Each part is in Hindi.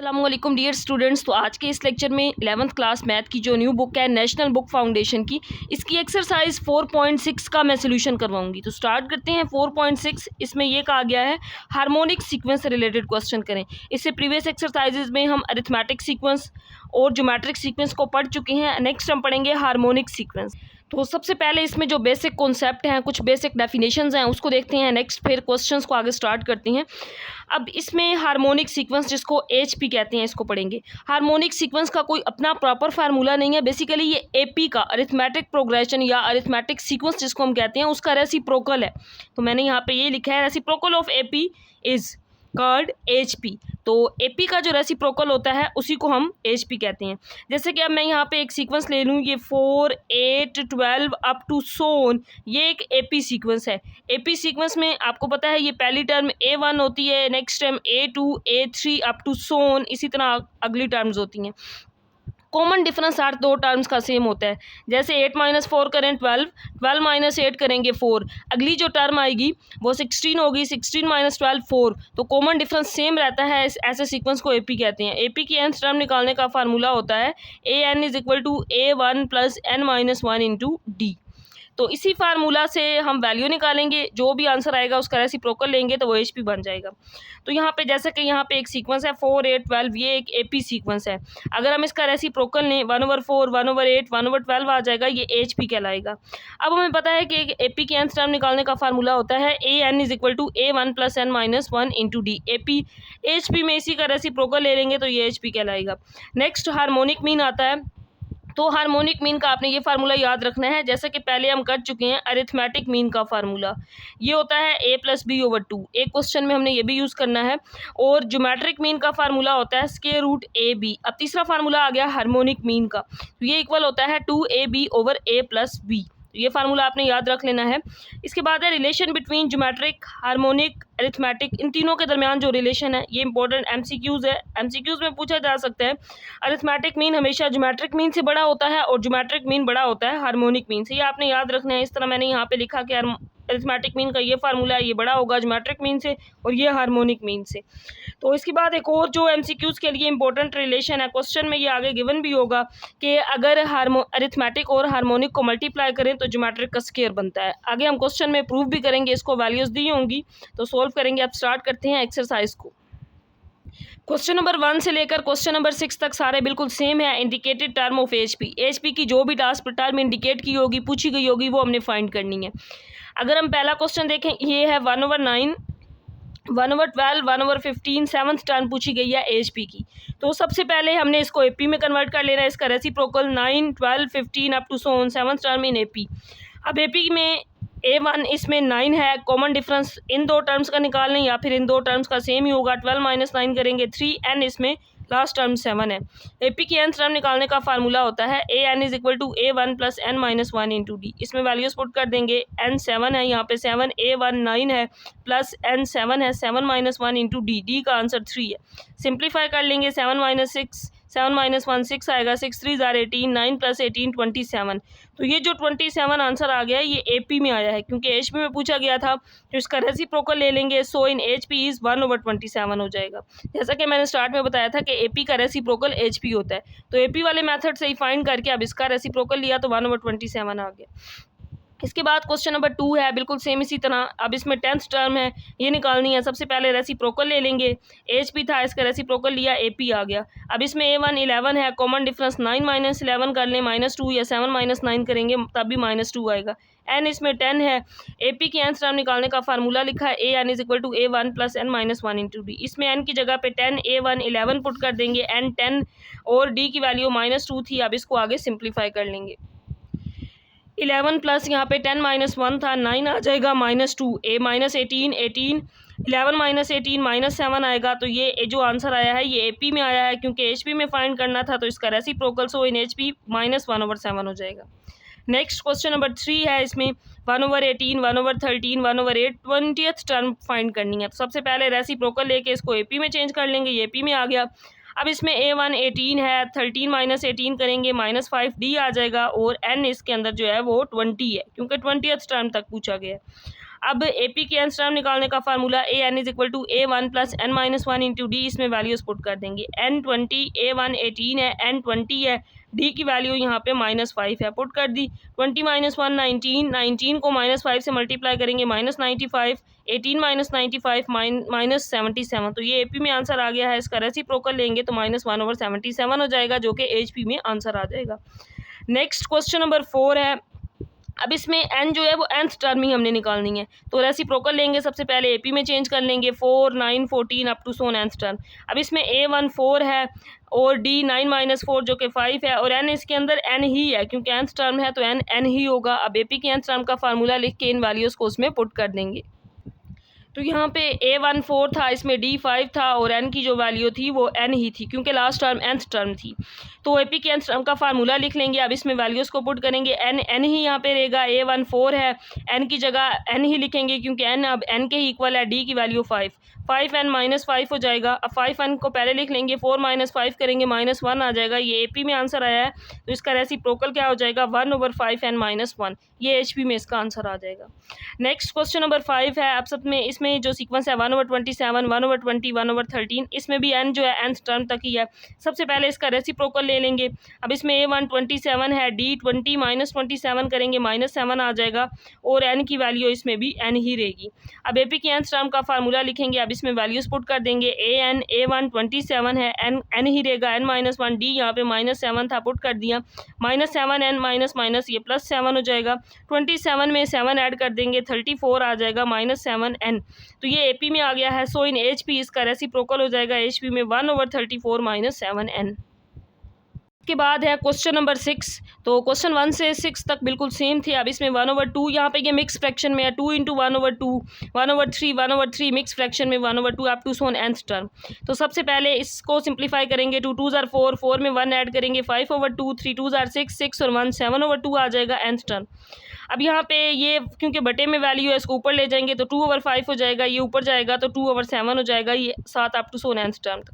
अस्सलामुअलैकुम डियर स्टूडेंट्स। तो आज के इस लेक्चर में 11th क्लास मैथ की जो न्यू बुक है नेशनल बुक फाउंडेशन की, इसकी एक्सरसाइज 4.6 का मैं सोल्यूशन करवाऊंगी। तो स्टार्ट करते हैं। 4.6 इसमें ये कहा गया है हार्मोनिक सीक्वेंस से रिलेटेड क्वेश्चन करें। इससे प्रीवियस एक्सरसाइजेज में हम अरिथमेटिक सीक्वेंस और ज्योमेट्रिक सीक्वेंस को पढ़ चुके हैं। नेक्स्ट हम पढ़ेंगे हार्मोनिक सीक्वेंस। तो सबसे पहले इसमें जो बेसिक कॉन्सेप्ट हैं, कुछ बेसिक डेफिनेशंस हैं, उसको देखते हैं। नेक्स्ट फिर क्वेश्चंस को आगे स्टार्ट करते हैं। अब इसमें हार्मोनिक सीक्वेंस जिसको एचपी कहते हैं, इसको पढ़ेंगे। हार्मोनिक सीक्वेंस का कोई अपना प्रॉपर फार्मूला नहीं है। बेसिकली ये एपी का अरिथमेटिक प्रोग्रेशन या अरिथमेटिक सीक्वेंस जिसको हम कहते हैं उसका रेसिप्रोकल है। तो मैंने यहाँ पे ये लिखा है, reciprocal of AP is called HP. तो एपी का जो रेसिप्रोकल होता है उसी को हम एचपी कहते हैं। जैसे कि अब मैं यहाँ पे एक सीक्वेंस ले लूँ, ये 4, 8, 12 अप टू सोन, ये एक एपी सीक्वेंस है। एपी सीक्वेंस में आपको पता है ये पहली टर्म A1 होती है, next term A2, A3 up to so on, इसी तरह अगली टर्म्स होती हैं। कॉमन डिफरेंस आर दो टर्म्स का सेम होता है। जैसे 8 - 4 करें 12, 12 - 8 करेंगे 4, अगली जो टर्म आएगी वो 16 होगी, 16 - 12 4। तो कॉमन डिफरेंस सेम रहता है। ऐसे सीक्वेंस को एपी कहते हैं। एपी की nth टर्म निकालने का फार्मूला होता है an = a1 + n - 1 × d। तो इसी फार्मूला से हम वैल्यू निकालेंगे, जो भी आंसर आएगा उसका रेसिप्रोकल लेंगे तो वो एचपी बन जाएगा। तो यहाँ पे जैसे कि यहाँ पे एक सीक्वेंस है 4, 8, 12, ये एक एपी सीक्वेंस है। अगर हम इसका रेसिप्रोकल लें 1/4, 1/8, 1/12 आ जाएगा, ये एचपी कहलाएगा। अब हमें पता है कि एपी की nth टर्म निकालने का फार्मूला होता है an = a1 + n - 1 × d। AP HP में इसी का रेसिप्रोकल ले लेंगे तो ये एचपी कहलाएगा। नेक्स्ट हार्मोनिक मीन आता है। तो हार्मोनिक मीन का आपने ये फार्मूला याद रखना है, जैसे कि पहले हम कर चुके हैं। अरिथमेटिक मीन का फार्मूला ये होता है a + b/2। एक क्वेश्चन में हमने ये भी यूज़ करना है। और ज्योमेट्रिक मीन का फार्मूला होता है √ab। अब तीसरा फार्मूला आ गया हार्मोनिक मीन का, तो ये इक्वल होता है 2ab/a + b। ये फार्मूला आपने याद रख लेना है। इसके बाद है relation between geometric, harmonic, arithmetic, इन तीनों के दरमियान जो रिलेशन है ये इंपॉर्टेंट एमसीक्यूज़ है। एमसीक्यूज़ में पूछा जा सकता है। अरिथमेटिक मीन हमेशा ज्योमेट्रिक मीन से बड़ा होता है और ज्योमेट्रिक मीन बड़ा होता है हार्मोनिक मीन से। ये आपने याद रखना है। इस तरह मैंने यहाँ पे लिखा कि अरिथमेटिक मीन का ये फार्मूला है, ये बड़ा होगा ज्योमेट्रिक मीन से और ये हार्मोनिक मीन से। तो इसके बाद एक और जो एमसीक्यूज़ के लिए इंपॉर्टेंट रिलेशन है, क्वेश्चन में ये आगे गिवन भी होगा कि अगर अरिथमेटिक और हार्मोनिक को मल्टीप्लाई करें तो ज्योमेट्रिक का स्क्वायर बनता है। आगे हम क्वेश्चन में प्रूव भी करेंगे, इसको वैल्यूज़ दी होंगी तो सॉल्व करेंगे। अब स्टार्ट करते हैं एक्सरसाइज को। क्वेश्चन नंबर 1 से लेकर क्वेश्चन नंबर 6 तक सारे बिल्कुल सेम है। Indicated term of HP, HP की जो भी टास्क टर्म इंडिकेट की होगी, पूछी गई होगी, वो हमने फाइंड करनी है। अगर हम पहला क्वेश्चन देखें, ये है 1/9, 1/12, 1/15, 7th टर्म पूछी गई है एचपी की। तो सबसे पहले हमने इसको एपी में कन्वर्ट कर लेना है। इसका reciprocal 9, 12, 15 up to so on, 7th term in AP. अब एपी में A1 इसमें 9 है। कॉमन डिफरेंस इन दो टर्म्स का निकाल लें या फिर इन दो टर्म्स का सेम ही होगा। 12 - 9 करेंगे 3, n इसमें लास्ट टर्म 7 है। एपी की nth टर्म निकालने का फार्मूला होता है an = a1 + n - 1 × d। इसमें वैल्यूज पुट कर देंगे। n 7 है, यहाँ पे 7, a1 9 है प्लस n 7 है, 7 - 1 × d। d का आंसर 3 है। सिंप्लीफाई कर लेंगे। 7 - 6, 7 - 1 6 आएगा, 6 3 = 18, 9 + 18 27। तो ये जो 27 आंसर आ गया है ये एपी में आया है, क्योंकि एचपी में पूछा गया था। तो इसका रेसिप्रोकल ले लेंगे। सो इन एचपी इज़ 1/27 हो जाएगा। जैसा कि मैंने स्टार्ट में बताया था कि एपी का रेसिप्रोकल एचपी होता है। तो एपी वाले मेथड से ही फाइंड करके अब इसका रेसिप्रोकल लिया तो 1/27 आ गया। इसके बाद क्वेश्चन नंबर 2 है, बिल्कुल सेम इसी तरह। अब इसमें 10th टर्म है, ये निकालनी है। सबसे पहले रेसिप्रोकल ले लेंगे। एचपी था, इसका रेसिप्रोकल लिया, एपी आ गया। अब इसमें A1 11 है। कॉमन डिफरेंस 9 - 11 कर लें, -2 या 7 - 9 करेंगे तब भी -2 आएगा। n इसमें 10 है। एपी की nth टर्म निकालने का फार्मूला लिखा है an = a1 + n - 1 × d। इसमें n की जगह पे 10, a1 11 पुट कर देंगे, n 10 और d की वैल्यू -2 थी। अब इसको आगे सिंप्लीफाई कर लेंगे। 11 प्लस यहाँ पे 10 - 1 था, 9 आ जाएगा, -2 a -18, 18 11 - 18 -7 आएगा। तो ये जो आंसर आया है ये एपी में आया है, क्योंकि एचपी में फाइंड करना था तो इसका रेसिप्रोकल सो इन एचपी -1/7 हो जाएगा। नेक्स्ट क्वेश्चन नंबर 3 है। इसमें 1/18, 1/13, 1/8 20th टर्म फाइंड करनी है। तो सबसे पहले रेसिप्रोकल लेके इसको एपी में चेंज कर लेंगे, ये एपी में आ गया। अब इसमें A1 18 है, 13 - 18 करेंगे, -5 d आ जाएगा और n इसके अंदर जो है वो 20 है, क्योंकि 20th टर्म तक पूछा गया है। अब AP की nth टर्म निकालने का formula AN is equal to A1 plus n minus one into D, इसमें वैल्यूज पुट कर देंगे। N 20, A1 18 है, N 20 है, डी की वैल्यू यहाँ पे -5 है, पुट कर दी। 20 माइनस 1 19, 19 को -5 से मल्टीप्लाई करेंगे -95, 18 माइनस 95 -77, तो ये AP में आंसर आ गया है। इसका रेसिप्रोकल लेंगे तो -1/77 हो जाएगा, जो कि HP में आंसर आ जाएगा। नेक्स्ट क्वेश्चन नंबर 4 है। अब इसमें n जो है वो nth टर्म ही हमने निकालनी है, तो रेसिप्रोकल लेंगे। सबसे पहले AP में चेंज कर लेंगे 4 9 14 up to so nth term. अब इसमें A1 4 है और D 9 माइनस 4 जो कि 5 है, और n इसके अंदर n ही है क्योंकि nth टर्म है, तो n ही होगा। अब AP की nth टर्म का फार्मूला लिख के इन वैल्यूज़ को उसमें पुट कर देंगे। तो यहाँ पे A1 4 था, इसमें D 5 था, और n की जो वैल्यू थी वो n ही थी क्योंकि लास्ट टर्म nth टर्म थी। तो AP के nth टर्म का फार्मूला लिख लेंगे। अब इसमें वैल्यूज़ को पुट करेंगे। n ही यहाँ पे रहेगा, A1 4 है, n की जगह n ही लिखेंगे क्योंकि n अब n के इक्वल है। D की वैल्यू 5n माइनस 5 हो जाएगा। अब 5n को पहले लिख लेंगे, 4 माइनस 5 करेंगे -1 आ जाएगा। ये AP में आंसर आया है, तो इसका रेसिप्रोकल क्या हो जाएगा 1/5n माइनस 1, ये HP में इसका आंसर आ जाएगा। नेक्स्ट क्वेश्चन नंबर 5 है। अब सब में इसमें जो सीक्वेंस है 1/27, 1/20, 1/13, इसमें भी n जो है nth टर्म तक ही है। सबसे पहले इसका रेसिप्रोकल ले लेंगे। अब इसमें A1 27 है, D 20 -27 करेंगे -7 आ जाएगा, और n की वैल्यू इसमें भी n ही रहेगी। अब AP की nth टर्म का फार्मूला लिखेंगे। अब इसमें वैल्यूज पुट कर देंगे। A1 27 है, n ही रहेगा, n-1, D यहाँ पे -7 था, पुट कर दिया। -7n माइनस ये +7 हो जाएगा। 27 में 7 ऐड कर देंगे, 34 आ जाएगा -7n, तो ये AP में आ गया है। सो इन HP इसका रेसिप्रोकल हो जाएगा HP में 1/34 -7n। के बाद है क्वेश्चन नंबर 6। तो क्वेश्चन 1 से 6 तक बिल्कुल सेम थे। अब इसमें 1/2 यहाँ पे ये मिक्स फ्रैक्शन में है, 2 × 1/2, 1/3 मिक्स फ्रैक्शन में 1/2 up to so on nth term. तो सबसे पहले इसको सिंप्लीफाई करेंगे। 2 2s are 4, 4 में 1 ऐड करेंगे, 5/2, 3 2s are 6, 6 और 1 7/2 आ जाएगा nth टर्म। अब यहाँ पे ये क्योंकि बटे में वैल्यू है, इसको ऊपर ले जाएंगे तो 2/5 हो जाएगा, ये ऊपर जाएगा तो 2/7 हो जाएगा, ये 7 up to so nth term तक।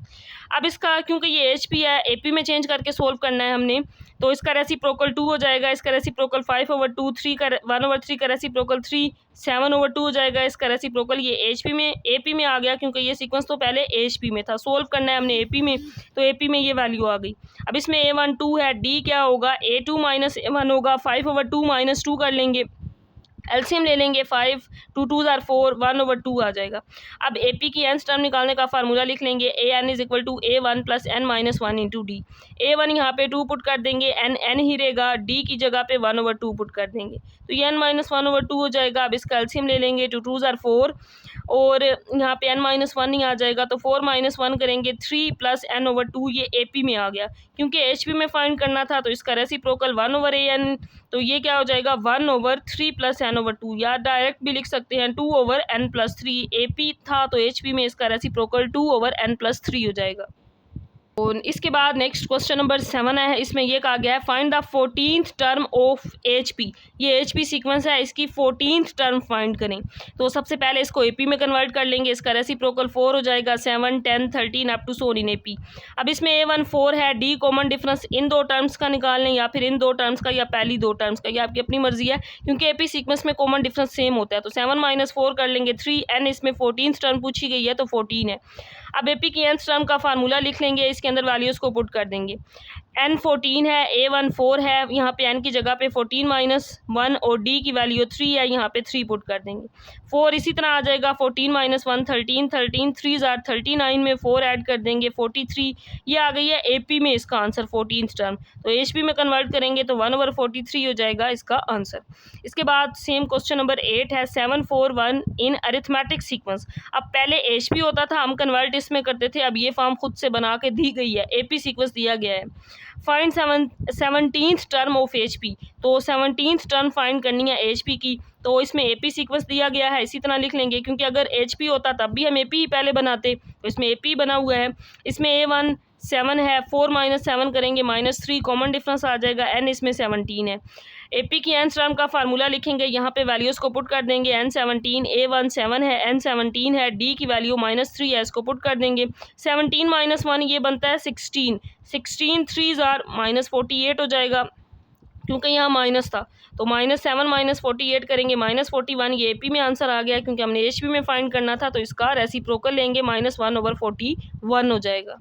अब इसका क्योंकि ये HP है, AP में चेंज करके सोल्व करना है हमने, तो इसका रेसिप्रोकल 2 हो जाएगा, इसका रेसिप्रोकल 5/2, 3 का 1/3 का रेसिप्रोकल 3, 7/2 हो जाएगा इसका रेसिप्रोकल। ये AP में आ गया क्योंकि ये सीक्वेंस तो पहले HP में था, सोल्व करना है हमने AP में, तो AP में ये वैल्यू आ गई। अब इसमें A1 2 है, D क्या होगा, A2 माइनस A1 होगा, 5/2 -2 कर लेंगे, एलसीएम ले लेंगे, 5 2 2s are 4, 1/2 आ जाएगा। अब AP की nth टर्म निकालने का फार्मूला लिख लेंगे। AN is equal to A1 plus n-1 into D. A1 यहाँ पे 2 पुट कर देंगे, n ही रहेगा, D की जगह पे 1/2 पुट कर देंगे, तो ये n-1/2 हो जाएगा। अब इसका एलसीएम ले लेंगे, 2 2s are 4, और यहाँ पे n-1 ही आ जाएगा, तो 4 -1 करेंगे, 3 + n/2, ये AP में आ गया क्योंकि HP में फाइंड करना था, तो इसका रेसिप्रोकल 1/AN, तो ये क्या हो जाएगा 1/3 + n/2, या डायरेक्ट भी लिख सकते हैं 2/n+3। AP था तो HP में इसका रेसिप्रोकल 2/n+3 हो जाएगा। और इसके बाद नेक्स्ट क्वेश्चन नंबर 7 है। इसमें यह कहा गया है find the 14th term of HP। ये HP सीक्वेंस है, इसकी 14th टर्म फाइंड करें। तो सबसे पहले इसको AP में कन्वर्ट कर लेंगे, इसका रेसिप्रोकल 4 हो जाएगा, 7 10 13 up to so in AP। अब इसमें A1 4 है, D कॉमन डिफरेंस इन दो टर्म्स का निकाल लें, या फिर इन दो टर्म्स का, या पहली दो टर्म्स का, ये आपकी अपनी मर्जी है क्योंकि AP सीक्वेंस में कॉमन डिफरेंस सेम होता है। तो 7 - 4 कर लेंगे, 3n, इसमें 14th टर्म पूछी गई है तो 14 है। अब AP की nth टर्म का फार्मूला लिख लेंगे, इसके अंदर वैल्यूज़ को पुट कर देंगे। n 14 है, A1 4 है, यहाँ पे n की जगह पे 14 - 1, और D की वैल्यू 3 है, यहाँ पे 3 पुट कर देंगे। 4 इसी तरह आ जाएगा, 14 - 1 13, 13 3s are 39 में 4 ऐड कर देंगे, 43, ये आ गई है AP में इसका आंसर 14th टर्म। तो HP में कन्वर्ट करेंगे तो 1/43 हो जाएगा इसका आंसर। इसके बाद सेम क्वेश्चन नंबर 8 है, 7 4 1 इन अरिथमेटिक सीक्वेंस। अब पहले HP होता था, हम कन्वर्ट इसमें करते थे, अब ये फॉर्म खुद से बना के दी गई है, AP सीक्वेंस दिया गया है। Find 17th term of HP। तो 17th टर्म फाइंड करनी है HP की, तो इसमें AP सीक्वेंस दिया गया है, इसी तरह लिख लेंगे क्योंकि अगर HP होता तब भी हम AP ही पहले बनाते, तो इसमें AP बना हुआ है। इसमें A1 7 है, 4 - 7 करेंगे, -3 कॉमन डिफरेंस आ जाएगा, n इसमें 17 है। AP की nth टर्म का फार्मूला लिखेंगे, यहाँ पे वैल्यूज़ को पुट कर देंगे, n 17, A1 7 है, n 17 है, D की वैल्यू -3 है, इसको पुट कर देंगे। 17 - 1 ये बनता है 16, 16 3s are -48 हो जाएगा। क्योंकि यहाँ माइनस था, तो -7 -48 करेंगे -41, ये AP में आंसर आ गया क्योंकि हमने HP में फाइंड करना था, तो इसका रेसिप्रोकल लेंगे -1/41 हो जाएगा।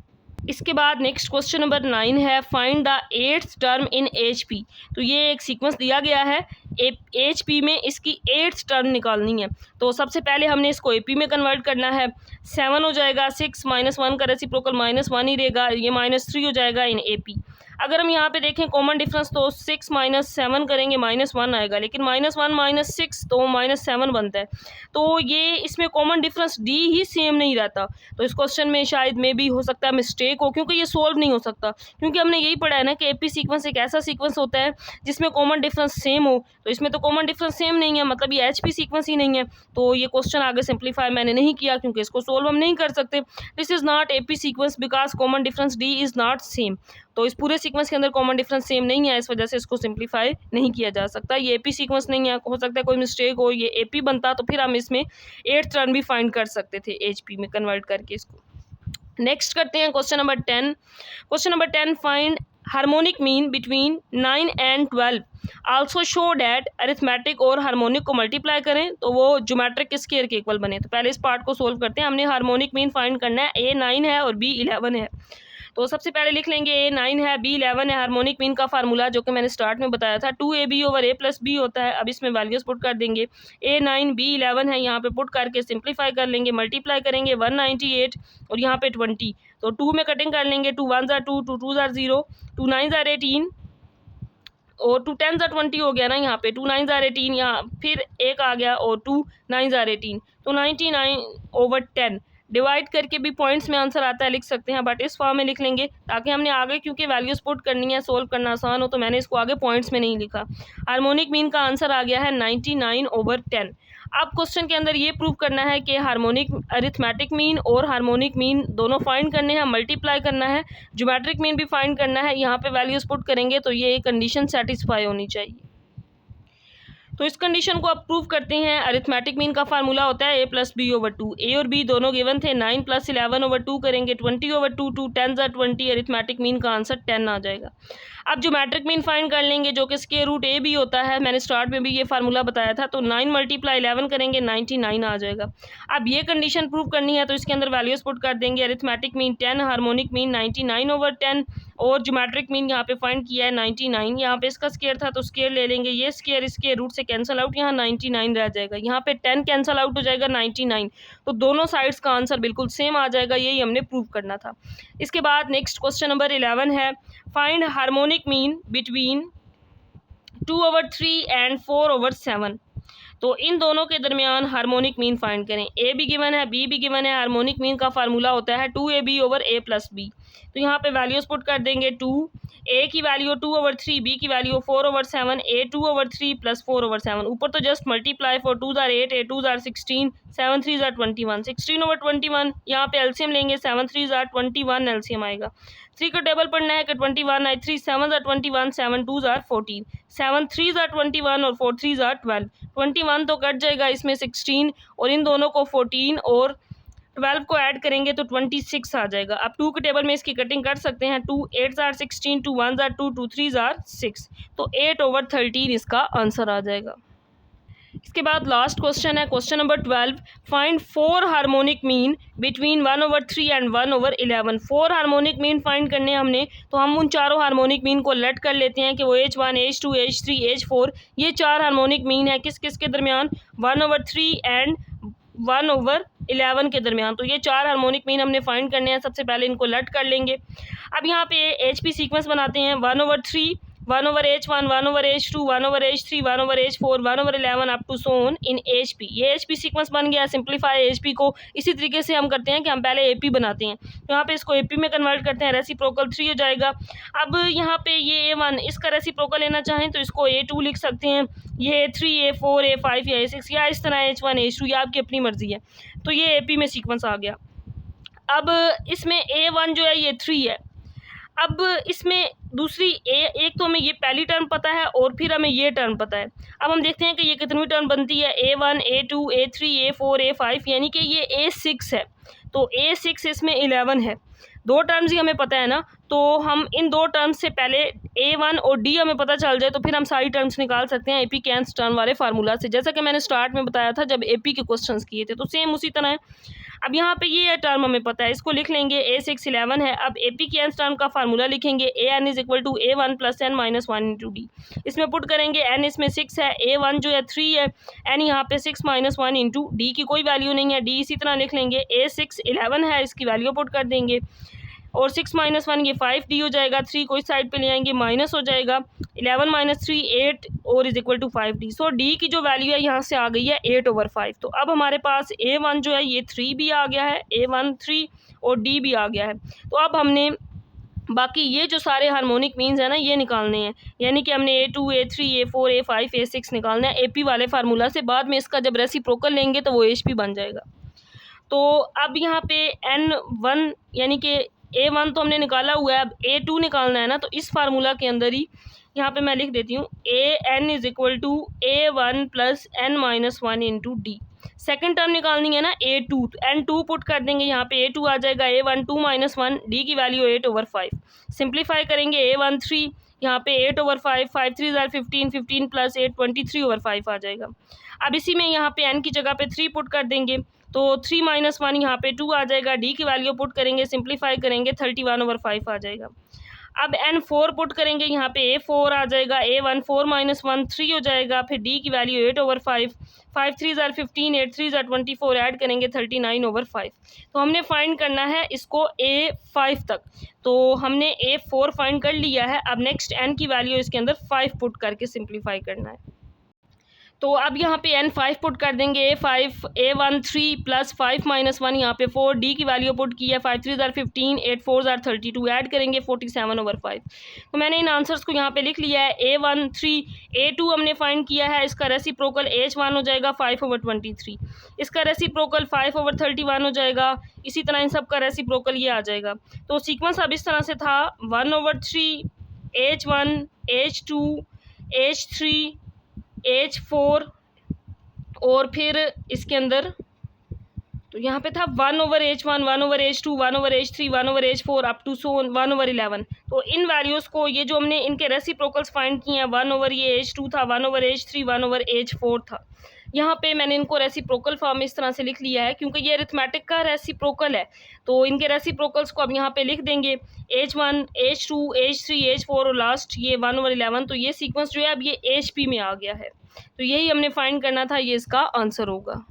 इसके बाद नेक्स्ट क्वेश्चन नंबर 9 है, find the 8th term in HP। तो ये एक सीक्वेंस दिया गया है, HP में इसकी 8th टर्म निकालनी है। तो सबसे पहले हमने इसको AP में कन्वर्ट करना है, 7 हो जाएगा, 6 -1 का रेसिप्रोकल -1 ही रहेगा, ये -3 हो जाएगा इन AP। अगर हम यहाँ पे देखें कॉमन डिफरेंस, तो 6 -7 करेंगे -1 आएगा, लेकिन -1 -6 तो -7 बनता है, तो ये इसमें कॉमन डिफरेंस D ही सेम नहीं रहता। तो इस क्वेश्चन में शायद मे भी हो सकता है मिस्टेक हो, क्योंकि ये सोल्व नहीं हो सकता, क्योंकि हमने यही पढ़ा है ना कि AP सीक्वेंस एक ऐसा सीक्वेंस होता है जिसमें कॉमन डिफरेंस सेम हो, तो इसमें तो कॉमन डिफरेंस सेम नहीं है, मतलब ये HP सीक्वेंस ही नहीं है। तो ये क्वेश्चन आगे सिंप्लीफाई मैंने नहीं किया क्योंकि इसको सोल्व हम नहीं कर सकते। This is not AP sequence because common difference D is not same. तो इस पूरे सीक्वेंस के अंदर कॉमन डिफरेंस सेम नहीं है, इस वजह से इसको सिंप्लीफाई नहीं किया जा सकता। ये AP सीक्वेंस नहीं है, हो सकता है कोई मिस्टेक हो, ये AP बनता तो फिर हम इसमें 8th टर्म भी फाइंड कर सकते थे HP में कन्वर्ट करके इसको। नेक्स्ट करते हैं question number 10। Question number 10, find harmonic mean between 9 and 12। Also show that arithmetic और हार्मोनिक को मल्टीप्लाई करें तो वो ज्योमेट्रिक स्क्वायर के इक्वल बने। तो पहले इस पार्ट को सोल्व करते हैं। हमने हार्मोनिक मीन फाइंड करना है, A 9 है और B 11 है। तो सबसे पहले लिख लेंगे A 9 है, B 11 है। हार्मोनिक मीन का फार्मूला जो कि मैंने स्टार्ट में बताया था 2AB/A + B होता है। अब इसमें वैल्यूज पुट कर देंगे, A 9 B 11 है, यहाँ पे पुट करके सिंप्लीफाई कर लेंगे, मल्टीप्लाई करेंगे 198 और यहाँ पे 20। तो 2 में कटिंग कर लेंगे, 2 1 ज़ा 2, 2 2 ज़ा 0, 2 9 ज़ा 18 और 2 10 ज़ा 20 हो गया ना, यहाँ पे 2 9 ज़ा 18, यहाँ फिर एक आ गया और 2 9 ज़ा 18, तो 99/10 डिवाइड करके भी पॉइंट्स में आंसर आता है, लिख सकते हैं, बट इस फॉर्म में लिख लेंगे ताकि हमने आगे क्योंकि वैल्यूज पुट करनी है, सोल्व करना आसान हो, तो मैंने इसको आगे पॉइंट्स में नहीं लिखा। हार्मोनिक मीन का आंसर आ गया है 99/10। अब क्वेश्चन के अंदर ये प्रूव करना है कि हार्मोनिक अरिथमेटिक मीन और हार्मोनिक मीन दोनों फाइंड करने हैं, मल्टीप्लाई करना है, ज्योमेट्रिक मीन भी फाइंड करना है। यहाँ पे वैल्यूज पुट करेंगे तो ये कंडीशन सेटिस्फाई होनी चाहिए। तो इस कंडीशन को आप प्रूव करते हैं। अरिथमेटिक मीन का फार्मूला होता है A+B/2। A और B दोनों गिवन थे, 9 + 11/2 करेंगे 20/2, 2 10 ज़ा 20, अरिथमेटिक मीन का आंसर 10 आ जाएगा। अब ज्योमेट्रिक मीन फाइंड कर लेंगे जो कि स्क्वायर रूट AB होता है, मैंने स्टार्ट में भी ये फार्मूला बताया था। तो 9 × 11 करेंगे 99 आ जाएगा। अब ये कंडीशन प्रूव करनी है तो इसके अंदर वैल्यूज पुट कर देंगे, अरिथमेटिक मीन 10, हार्मोनिक मीन 99/10 और ज्योमेट्रिक मीन यहाँ पे फाइंड किया है 99। यहाँ पे इसका स्क्वायर था तो स्क्वायर ले लेंगे, ये स्क्वायर इसके रूट से कैंसिल आउट, यहाँ 99 रह जाएगा, यहाँ पे 10 कैंसिल आउट हो जाएगा 99, तो दोनों साइड्स का आंसर बिल्कुल सेम आ जाएगा। यही हमने प्रूव करना था। इसके बाद नेक्स्ट क्वेश्चन नंबर 11 है, find harmonic mean between 2/3 and 4/7। तो इन दोनों के दरमियान हार्मोनिक मीन फाइंड करें। A भी गिवन है, B भी गिवन है। हार्मोनिक मीन का फार्मूला होता है 2AB/A + B। तो यहाँ पे वैल्यूज पुट कर देंगे, 2 A की वैल्यू 2/3, B की वैल्यू 4/7, A 2/3 + 4/7। ऊपर तो जस्ट मल्टीप्लाई, 4 2 ज़ा 8, 8 2 ज़ा 16, 7 3 ज़ा 21, 16/21। यहाँ पे एलसीएम लेंगे, 7 3 ज़ा 21 एलसीएम आएगा। 3 का टेबल पढ़ना है कि 21 आई 3, 7 ज़ा 21, 7 2 ज़ा 14, 7 3 ज़ा 21 और 4 3 ज़ा 12। 21 तो कट जाएगा इसमें 16 और इन दोनों को 14 और 12 को ऐड करेंगे तो 26 आ जाएगा। अब 2 के टेबल में इसकी कटिंग कर सकते हैं, 2 8 ज़ा 16, 2 1 ज़ा 2, 2 3 ज़ा 6, तो 8/13 इसका आंसर आ जाएगा। इसके बाद लास्ट क्वेश्चन है question number 12, find 4 harmonic mean between 1/3 and 1/11। 4 harmonic mean find करने हैं हमने, तो हम उन चारों हार्मोनिक मीन को लेट कर लेते हैं कि वो H1 H2 H3 H4 ये 4 हार्मोनिक मीन है किस किस के दरमियान, 1/3 and 1/11 के दरमियान। तो ये 4 हार्मोनिक मीन हमने फाइंड करने हैं। सबसे पहले इनको लेट कर लेंगे। अब यहाँ पे HP सीक्वेंस बनाते हैं, 1/3, 1/H1, 1/H2, 1/H3, 1/H4, 1/11 up to so on in HP। ये HP सीक्वेंस बन गया। सिंप्लीफाई HP को इसी तरीके से हम करते हैं कि हम पहले AP बनाते हैं, तो यहाँ पे इसको AP में कन्वर्ट करते हैं, रेसिप्रोकल 3 हो जाएगा। अब यहाँ पे ये A1 इसका रेसिप्रोकल लेना चाहें तो इसको A2 लिख सकते हैं, ये A3 A4 A5 या A6 या इस तरह H1 H2, ये आपकी अपनी मर्जी है। तो ये AP में सीक्वेंस आ गया। अब इसमें A1 जो है ये 3 है। अब इसमें दूसरी एक तो हमें ये पहली टर्म पता है और फिर हमें ये टर्म पता है। अब हम देखते हैं कि ये कितनी टर्म बनती है, A1 A2 A3 A4 A5, यानी कि ये A6 है। तो A6 इसमें 11 है। दो टर्म्स ही हमें पता है ना, तो हम इन दो टर्म्स से पहले A1 और D हमें पता चल जाए तो फिर हम सारी टर्म्स निकाल सकते हैं AP के nth टर्म वाले फार्मूला से, जैसा कि मैंने स्टार्ट में बताया था जब AP के क्वेश्चंस किए थे। तो सेम उसी तरह है। अब यहाँ पे ये टर्म हमें पता है, इसको लिख लेंगे A6 11 है। अब AP के nth टर्म का फार्मूला लिखेंगे AN is equal to A1 plus N minus 1 into D। इसमें पुट करेंगे N इसमें 6 है, A1 जो है 3 है, N यहाँ पे 6 माइनस 1 इंटू D की कोई वैल्यू नहीं है, D इसी तरह लिख लेंगे। A6 11 है, इसकी वैल्यू पुट कर देंगे और 6 माइनस 1 ये 5D हो जाएगा, 3 को इस साइड पे ले आएंगे माइनस हो जाएगा, 11 माइनस 3 8 और is equal to 5D। So D की जो वैल्यू है यहाँ से आ गई है 8/5। तो अब हमारे पास A1 जो है ये 3 भी आ गया है, A1 3 और D भी आ गया है। तो अब हमने बाकी ये जो सारे हार्मोनिक मीन्स है ना ये निकालने हैं, यानी कि हमने A2 A3 A4 A5 A6 निकालना है AP वाले फार्मूला से। बाद में इसका जब रेसिप्रोकल लेंगे तो वो HP बन जाएगा। तो अब यहाँ पे N1 यानी कि A1 तो हमने निकाला हुआ है, अब A2 निकालना है ना, तो इस फार्मूला के अंदर ही यहाँ पे मैं लिख देती हूँ AN is equal to A1 plus N minus 1 into D। Second term निकालनी है ना A2, तो N2 पुट कर देंगे, यहाँ पे A2 आ जाएगा A1 2 माइनस 1, D की वैल्यू 8/5। सिंप्लीफाई करेंगे A1 3, यहाँ पे 8/5, 5 3 ज़ार 15, 15 प्लस 8 23/5 आ जाएगा। अब इसी में यहाँ पे N की जगह पे 3 पुट कर देंगे, तो 3 माइनस 1 यहाँ पे 2 आ जाएगा, D की वैल्यू पुट करेंगे, सिंप्लीफाई करेंगे 31/5 आ जाएगा। अब N4 पुट करेंगे, यहाँ पे A4 आ जाएगा, A1 4 माइनस 1 3 हो जाएगा, फिर D की वैल्यू 8/5, 5 3 ज़ार 15, 8 3 ज़ार 24 ऐड करेंगे 39/5। तो हमने फाइंड करना है इसको A5 तक, तो हमने A4 फाइंड कर लिया है। अब नेक्स्ट N की वैल्यू इसके अंदर 5 पुट करके सिंप्लीफाई करना है। तो अब यहाँ पे N5 पुट कर देंगे, A5 A1 3 प्लस 5 माइनस 1 यहाँ पे 4, D की वैल्यू पुट की है, 5 3 ज़ार 15, 8 4 ज़ार 32 ऐड करेंगे 47/5। तो मैंने इन आंसर्स को यहाँ पे लिख लिया है। A1 3, A2 हमने फाइंड किया है, इसका रेसिप्रोकल H1 हो जाएगा 5/23, इसका रेसिप्रोकल 5/31 हो जाएगा, इसी तरह इन सब का रेसिप्रोकल ये आ जाएगा। तो सीक्वेंस अब इस तरह से था 1/3 H1 H2 H3 H4 और फिर इसके अंदर तो यहाँ पे था 1/H1 1/H2 1/H3 1/H4 up to सो 1/11। तो इन वैल्यूज़ को ये जो हमने इनके रेसिप्रोकल्स फाइंड किए हैं, 1/H2 था, 1/H3 1/H4 था, यहाँ पे मैंने इनको रेसिप्रोकल फॉर्म इस तरह से लिख लिया है क्योंकि ये अरिथमेटिक का रेसिप्रोकल है। तो इनके रेसिप्रोकल्स को अब यहाँ पे लिख देंगे, H1 H2 H3 H4 और लास्ट ये 1/11। तो ये सीक्वेंस जो है अब ये HP में आ गया है। तो यही हमने फाइंड करना था, ये इसका आंसर होगा।